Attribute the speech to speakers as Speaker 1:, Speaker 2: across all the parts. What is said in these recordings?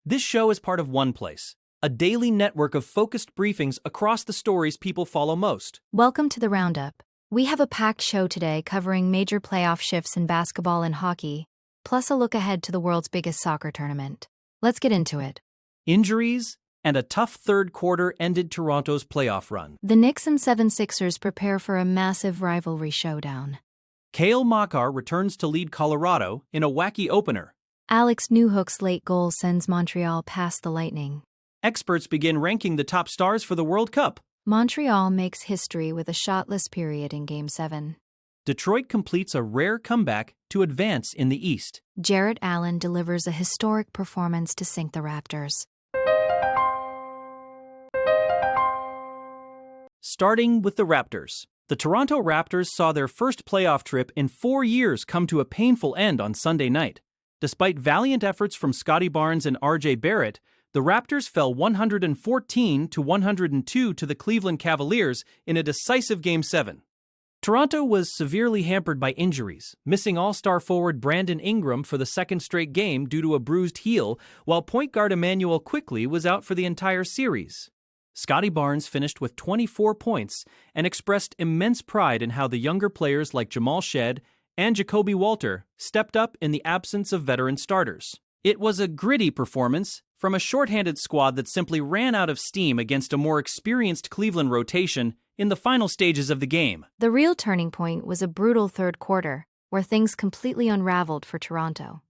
Speaker 1: This show is part of OnePlace, a daily network of focused briefings across the stories people follow most.
Speaker 2: Welcome to the Roundup. We have a packed show today covering major playoff shifts in basketball and hockey, plus a look ahead to the world's biggest soccer tournament. Let's get into it.
Speaker 1: Injuries and a tough third quarter ended Toronto's playoff run.
Speaker 2: The Knicks and 76ers prepare for a massive rivalry showdown.
Speaker 1: Cale Makar returns to lead Colorado in a wacky opener.
Speaker 2: Alex Newhook's late goal sends Montreal past the Lightning.
Speaker 1: Experts begin ranking the top stars for the World Cup.
Speaker 2: Montreal makes history with a shotless period in Game 7.
Speaker 1: Detroit completes a rare comeback to advance in the East.
Speaker 2: Jarrett Allen delivers a historic performance to sink the Raptors.
Speaker 1: Starting with the Raptors. The Toronto Raptors saw their first playoff trip in 4 years come to a painful end on Sunday night. Despite valiant efforts from Scotty Barnes and RJ Barrett, the Raptors fell 114-102 to the Cleveland Cavaliers in a decisive Game 7. Toronto was severely hampered by injuries, missing all-star forward Brandon Ingram for the second straight game due to a bruised heel, while point guard Emmanuel Quickley was out for the entire series. Scotty Barnes finished with 24 points and expressed immense pride in how the younger players like Jamal Shead and Jacoby Walter stepped up in the absence of veteran starters. It was a gritty performance from a shorthanded squad that simply ran out of steam against a more experienced Cleveland rotation in the final stages of the game.
Speaker 2: The real turning point was a brutal third quarter, where things completely unraveled for Toronto.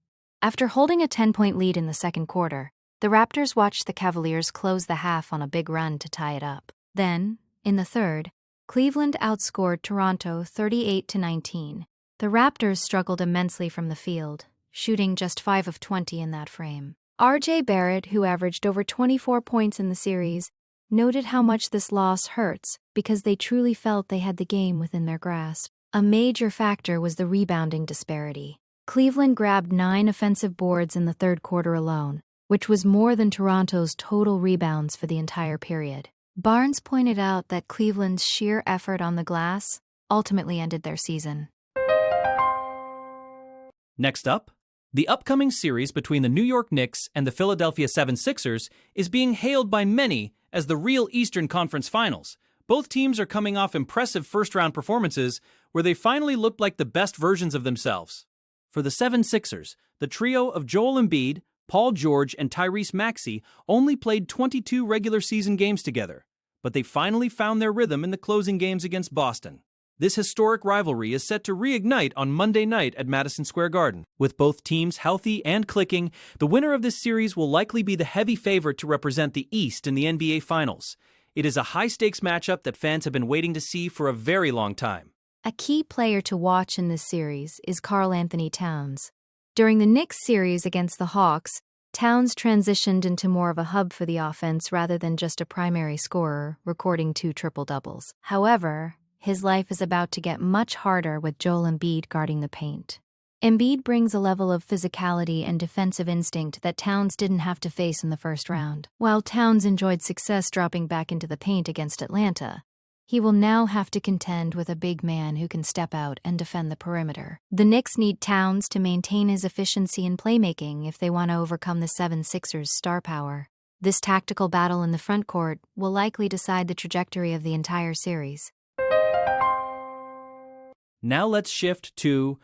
Speaker 2: After holding a 10-point lead in the second quarter, the Raptors watched the Cavaliers close the half on a big run to tie it up. Then, in the third, Cleveland outscored Toronto 38-19. The Raptors struggled immensely from the field, shooting just 5 of 20 in that frame. RJ Barrett, who averaged over 24 points in the series, noted how much this loss hurts because they truly felt they had the game within their grasp. A major factor was the rebounding disparity. Cleveland grabbed 9 offensive boards in the third quarter alone, which was more than Toronto's total rebounds for the entire period. Barnes pointed out that Cleveland's sheer effort on the glass ultimately ended their season.
Speaker 1: Next up, the upcoming series between the New York Knicks and the Philadelphia 76ers is being hailed by many as the real Eastern Conference Finals. Both teams are coming off impressive first-round performances where they finally looked like the best versions of themselves. For the 76ers, the trio of Joel Embiid, Paul George, and Tyrese Maxey only played 22 regular season games together, but they finally found their rhythm in the closing games against Boston. This historic rivalry is set to reignite on Monday night at Madison Square Garden. With both teams healthy and clicking, the winner of this series will likely be the heavy favorite to represent the East in the NBA Finals. It is a high-stakes matchup that fans have been waiting to see for a very long time.
Speaker 2: A key player to watch in this series is Karl Anthony Towns. During the Knicks series against the Hawks, Towns transitioned into more of a hub for the offense rather than just a primary scorer, recording 2 triple-doubles. However, his life is about to get much harder with Joel Embiid guarding the paint. Embiid brings a level of physicality and defensive instinct that Towns didn't have to face in the first round. While Towns enjoyed success dropping back into the paint against Atlanta, he will now have to contend with a big man who can step out and defend the perimeter. The Knicks need Towns to maintain his efficiency in playmaking if they want to overcome the 76ers' star power. This tactical battle in the front court will likely decide the trajectory of the entire series.
Speaker 1: Now let's shift to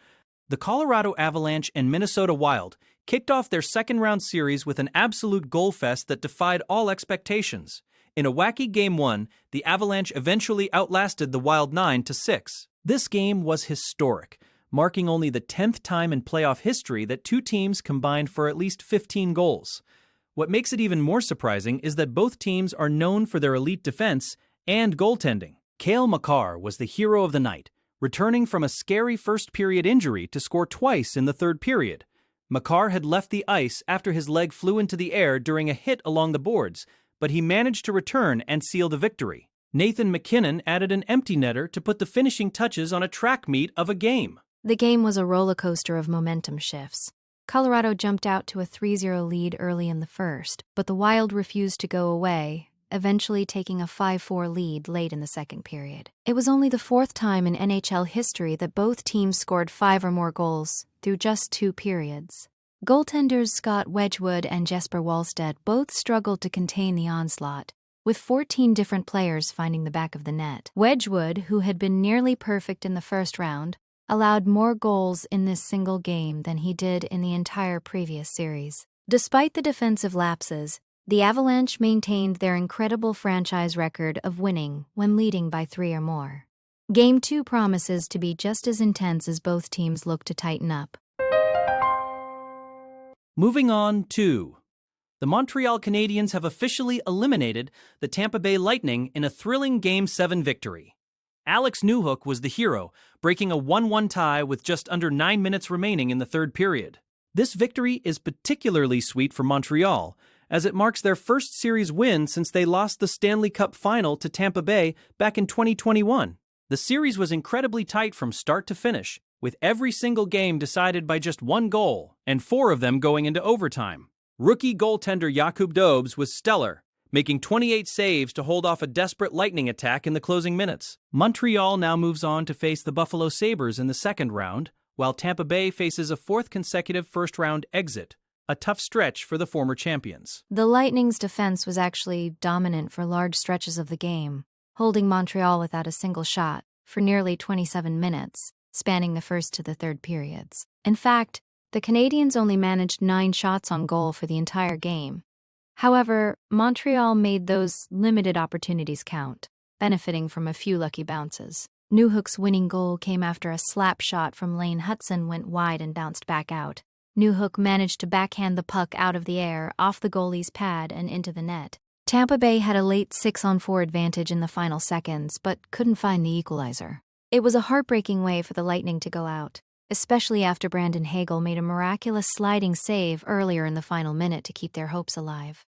Speaker 1: the Colorado Avalanche and Minnesota Wild kicked off their second-round series with an absolute goal fest that defied all expectations. In a wacky Game 1, the Avalanche eventually outlasted the Wild 9-6. This game was historic, marking only the 10th time in playoff history that two teams combined for at least 15 goals. What makes it even more surprising is that both teams are known for their elite defense and goaltending. Cale Makar was the hero of the night, returning from a scary first-period injury to score twice in the third period. Makar had left the ice after his leg flew into the air during a hit along the boards, but he managed to return and seal the victory. Nathan MacKinnon added an empty netter to put the finishing touches on a track meet of a game.
Speaker 2: The game was a roller coaster of momentum shifts. Colorado jumped out to a 3-0 lead early in the first, but the Wild refused to go away, eventually taking a 5-4 lead late in the second period. It was only the 4th time in NHL history that both teams scored 5 or more goals through just 2 periods. Goaltenders Scott Wedgwood and Jesper Wallstedt both struggled to contain the onslaught, with 14 different players finding the back of the net. Wedgwood, who had been nearly perfect in the first round, allowed more goals in this single game than he did in the entire previous series. Despite the defensive lapses, the Avalanche maintained their incredible franchise record of winning when leading by 3 or more. Game 2 promises to be just as intense as both teams look to tighten up.
Speaker 1: Moving on to the Montreal Canadiens have officially eliminated the Tampa Bay Lightning in a thrilling Game 7 victory. Alex Newhook was the hero, breaking a 1-1 tie with just under 9 minutes remaining in the third period. This victory is particularly sweet for Montreal, as it marks their first series win since they lost the Stanley Cup Final to Tampa Bay back in 2021. The series was incredibly tight from start to finish, with every single game decided by just 1 goal, and 4 of them going into overtime. Rookie goaltender Jakub Dobes was stellar, making 28 saves to hold off a desperate Lightning attack in the closing minutes. Montreal now moves on to face the Buffalo Sabres in the second round, while Tampa Bay faces a 4th consecutive first-round exit, a tough stretch for the former champions.
Speaker 2: The Lightning's defense was actually dominant for large stretches of the game, holding Montreal without a single shot for nearly 27 minutes, spanning the first to the third periods. In fact, the Canadiens only managed 9 shots on goal for the entire game. However, Montreal made those limited opportunities count, benefiting from a few lucky bounces. Newhook's winning goal came after a slap shot from Lane Hutson went wide and bounced back out. Newhook managed to backhand the puck out of the air, off the goalie's pad and into the net. Tampa Bay had a late 6-on-4 advantage in the final seconds, but couldn't find the equalizer. It was a heartbreaking way for the Lightning to go out, especially after Brandon Hagel made a miraculous sliding save earlier in the final minute to keep their hopes alive.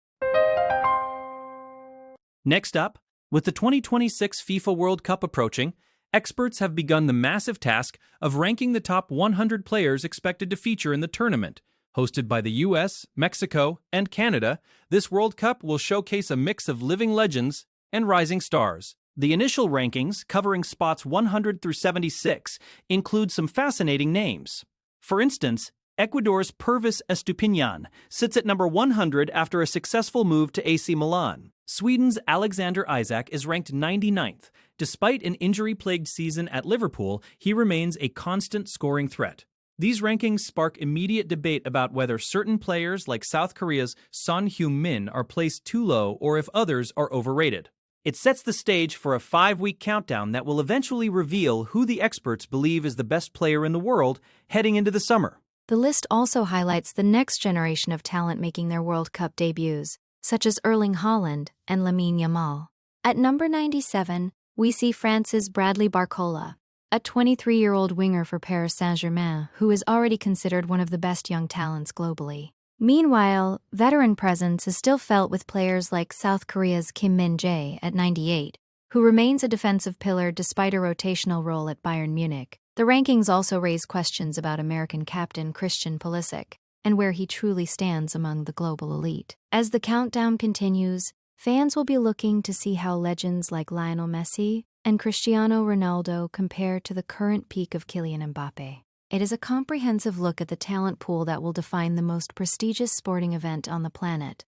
Speaker 1: Next up, with the 2026 FIFA World Cup approaching, experts have begun the massive task of ranking the top 100 players expected to feature in the tournament. Hosted by the US, Mexico, and Canada, this World Cup will showcase a mix of living legends and rising stars. The initial rankings, covering spots 100 through 76, include some fascinating names. For instance, Ecuador's Pervis Estupiñán sits at number 100 after a successful move to AC Milan. Sweden's Alexander Isak is ranked 99th. Despite an injury-plagued season at Liverpool, he remains a constant scoring threat. These rankings spark immediate debate about whether certain players like South Korea's Son Heung-min are placed too low or if others are overrated. It sets the stage for a 5-week countdown that will eventually reveal who the experts believe is the best player in the world heading into the summer.
Speaker 2: The list also highlights the next generation of talent making their World Cup debuts, such as Erling Haaland and Lamine Yamal. At number 97, we see France's Bradley Barcola, a 23-year-old winger for Paris Saint-Germain who is already considered one of the best young talents globally. Meanwhile, veteran presence is still felt with players like South Korea's Kim Min-jae at 98, who remains a defensive pillar despite a rotational role at Bayern Munich. The rankings also raise questions about American captain Christian Pulisic and where he truly stands among the global elite. As the countdown continues, fans will be looking to see how legends like Lionel Messi and Cristiano Ronaldo compare to the current peak of Kylian Mbappe. It is a comprehensive look at the talent pool that will define the most prestigious sporting event on the planet.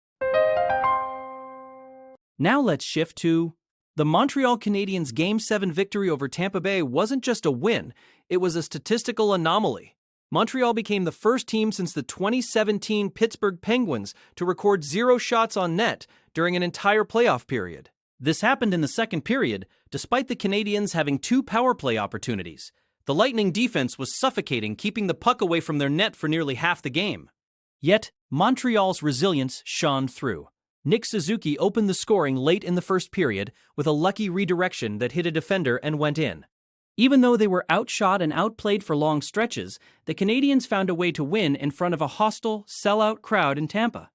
Speaker 1: Now let's shift to the Montreal Canadiens' Game 7 victory over Tampa Bay wasn't just a win, it was a statistical anomaly. Montreal became the first team since the 2017 Pittsburgh Penguins to record 0 shots on net during an entire playoff period. This happened in the second period, despite the Canadiens having 2 power play opportunities. The Lightning defense was suffocating, keeping the puck away from their net for nearly half the game. Yet, Montreal's resilience shone through. Nick Suzuki opened the scoring late in the first period with a lucky redirection that hit a defender and went in. Even though they were outshot and outplayed for long stretches, the Canadiens found a way to win in front of a hostile, sellout crowd in Tampa.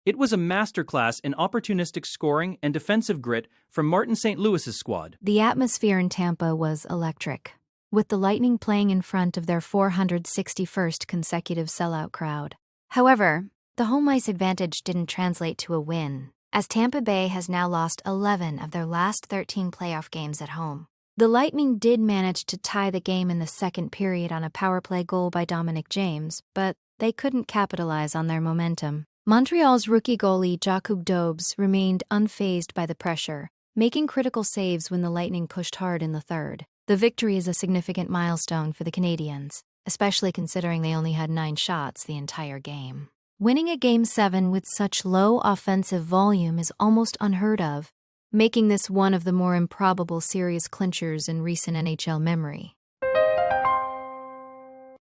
Speaker 1: It was a masterclass in opportunistic scoring and defensive grit from Martin St. Louis's squad.
Speaker 2: The atmosphere in Tampa was electric, with the Lightning playing in front of their 461st consecutive sellout crowd. However, the home ice advantage didn't translate to a win, as Tampa Bay has now lost 11 of their last 13 playoff games at home. The Lightning did manage to tie the game in the second period on a power play goal by Dominic James, but they couldn't capitalize on their momentum. Montreal's rookie goalie Jakub Dobes remained unfazed by the pressure, making critical saves when the Lightning pushed hard in the third. The victory is a significant milestone for the Canadiens, especially considering they only had 9 shots the entire game. Winning a Game 7 with such low offensive volume is almost unheard of, making this one of the more improbable series clinchers in recent NHL memory.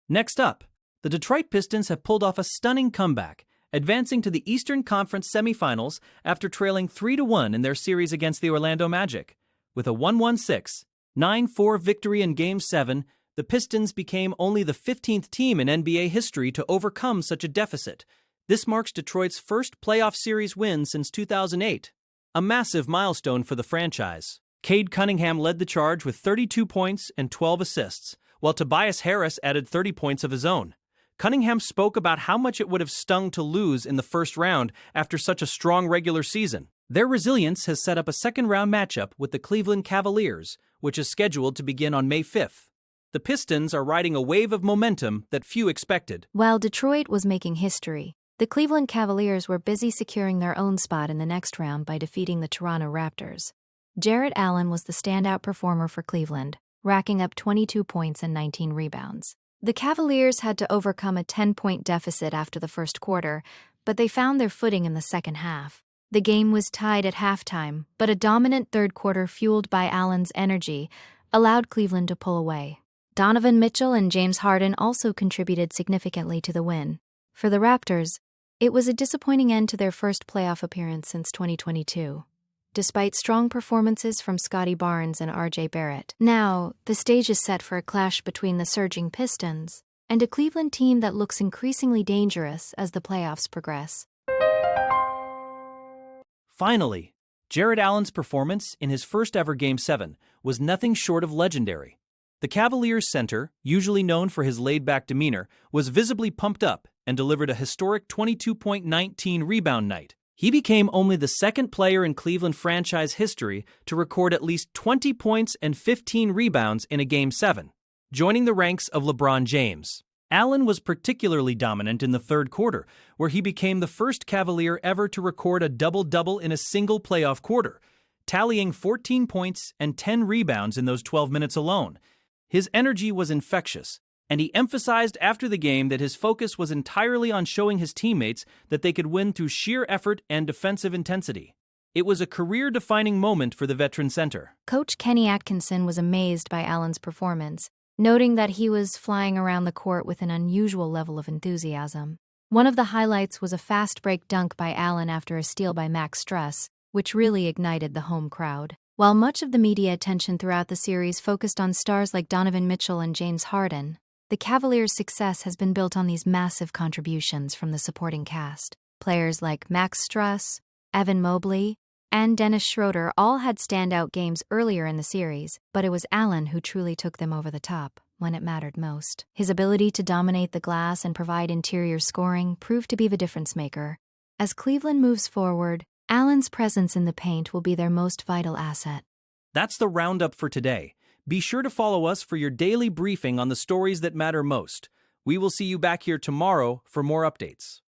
Speaker 1: Next up, the Detroit Pistons have pulled off a stunning comeback, advancing to the Eastern Conference semifinals after trailing 3-1 in their series against the Orlando Magic. With a 1-1-6, 9-4 victory in Game 7, the Pistons became only the 15th team in NBA history to overcome such a deficit. This marks Detroit's first playoff series win since 2008, a massive milestone for the franchise. Cade Cunningham led the charge with 32 points and 12 assists, while Tobias Harris added 30 points of his own. Cunningham spoke about how much it would have stung to lose in the first round after such a strong regular season. Their resilience has set up a second-round matchup with the Cleveland Cavaliers, which is scheduled to begin on May 5th. The Pistons are riding a wave of momentum that few expected.
Speaker 2: While Detroit was making history, the Cleveland Cavaliers were busy securing their own spot in the next round by defeating the Toronto Raptors. Jarrett Allen was the standout performer for Cleveland, racking up 22 points and 19 rebounds. The Cavaliers had to overcome a 10-point deficit after the first quarter, but they found their footing in the second half. The game was tied at halftime, but a dominant third quarter fueled by Allen's energy allowed Cleveland to pull away. Donovan Mitchell and James Harden also contributed significantly to the win. For the Raptors, it was a disappointing end to their first playoff appearance since 2022, despite strong performances from Scotty Barnes and RJ Barrett. Now, the stage is set for a clash between the surging Pistons and a Cleveland team that looks increasingly dangerous as the playoffs progress.
Speaker 1: Finally, Jarrett Allen's performance in his first-ever Game 7 was nothing short of legendary. The Cavaliers center, usually known for his laid-back demeanor, was visibly pumped up and delivered a historic 22.19 rebound night. He became only the second player in Cleveland franchise history to record at least 20 points and 15 rebounds in a Game 7, joining the ranks of LeBron James. Allen was particularly dominant in the third quarter, where he became the first Cavalier ever to record a double-double in a single playoff quarter, tallying 14 points and 10 rebounds in those 12 minutes alone. His energy was infectious, and he emphasized after the game that his focus was entirely on showing his teammates that they could win through sheer effort and defensive intensity. It was a career-defining moment for the veteran center.
Speaker 2: Coach Kenny Atkinson was amazed by Allen's performance, noting that he was flying around the court with an unusual level of enthusiasm. One of the highlights was a fast-break dunk by Allen after a steal by Max Strus, which really ignited the home crowd. While much of the media attention throughout the series focused on stars like Donovan Mitchell and James Harden, the Cavaliers' success has been built on these massive contributions from the supporting cast. Players like Max Strus, Evan Mobley, and Dennis Schroeder all had standout games earlier in the series, but it was Allen who truly took them over the top when it mattered most. His ability to dominate the glass and provide interior scoring proved to be the difference-maker. As Cleveland moves forward, Allen's presence in the paint will be their most vital asset.
Speaker 1: That's the roundup for today. Be sure to follow us for your daily briefing on the stories that matter most. We will see you back here tomorrow for more updates.